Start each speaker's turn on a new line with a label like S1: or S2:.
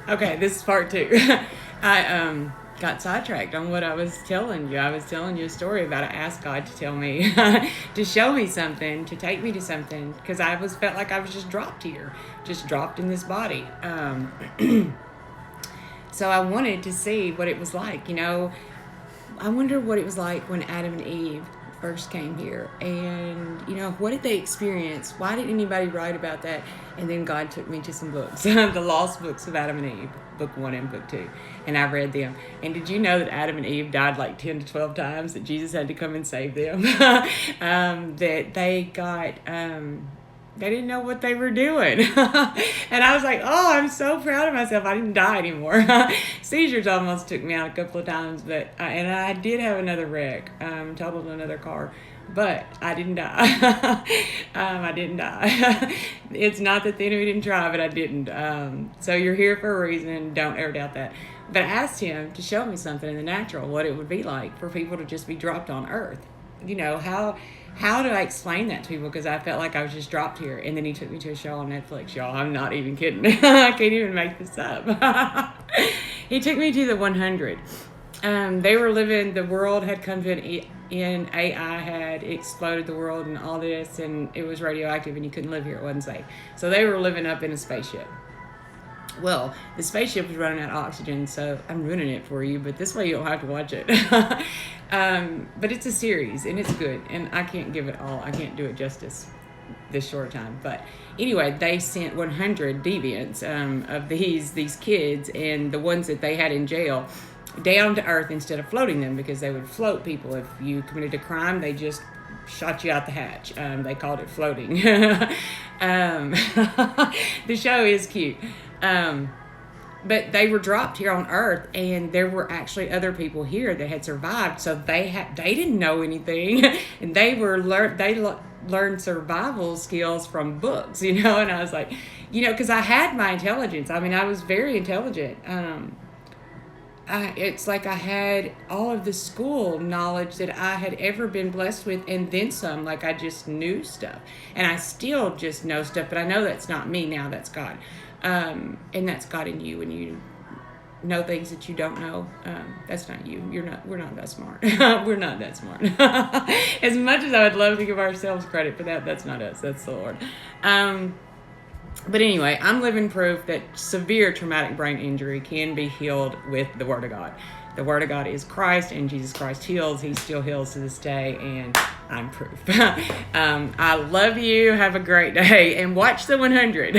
S1: Okay, this is part two. I got sidetracked on what I was telling you. I was telling you a story about I asked God to tell me to show me something, to take me to something, because I was felt like I was just dropped here, just dropped in this body. So I wanted to see what it was like. I wonder what it was like when Adam and Eve first came here, and what did they experience? Why didn't anybody write about that? And then God took me to some books, the lost books of Adam and Eve, book 1 and book 2, and I read them. And did you know that Adam and Eve died like 10 to 12 times, that Jesus had to come and save them? That they got they didn't know what they were doing. And I was like, oh, I'm so proud of myself. I didn't die anymore. Seizures almost took me out a couple of times, but and I did have another wreck, totaled another car, but I didn't die. I didn't die. It's not that the enemy didn't try, but I didn't. So you're here for a reason. Don't ever doubt that. But I asked him to show me something in the natural, what it would be like for people to just be dropped on earth. How do I explain that to people? Because I felt like I was just dropped here. And then he took me to a show on Netflix, y'all. I'm not even kidding. I can't even make this up. He took me to the 100. They were living, the world had come to an end. AI had exploded the world and all this, and it was radioactive, and you couldn't live here. It wasn't safe. So they were living up in a spaceship. Well, the spaceship was running out of oxygen, so I'm ruining it for you, but this way you don't have to watch it. But it's a series, and it's good, and I can't give it all. I can't do it justice this short time. But anyway, they sent 100 deviants of these kids and the ones that they had in jail down to Earth instead of floating them, because they would float people. If you committed a crime, they just shot you out the hatch. They called it floating. The show is cute. But they were dropped here on Earth, and there were actually other people here that had survived. So they didn't know anything, and they learned survival skills from books, And I was like, because I had my intelligence. I mean, I was very intelligent. It's like I had all of the school knowledge that I had ever been blessed with, and then some. Like I just knew stuff, and I still just know stuff. But I know that's not me now. That's God. And that's God in you, and you know things that you don't know. That's not you. We're not that smart. We're not that smart. As much as I would love to give ourselves credit for that, that's not us. That's the Lord. But anyway, I'm living proof that severe traumatic brain injury can be healed with the Word of God. The Word of God is Christ, and Jesus Christ heals. He still heals to this day, and I'm proof. I love you. Have a great day, and watch the 100.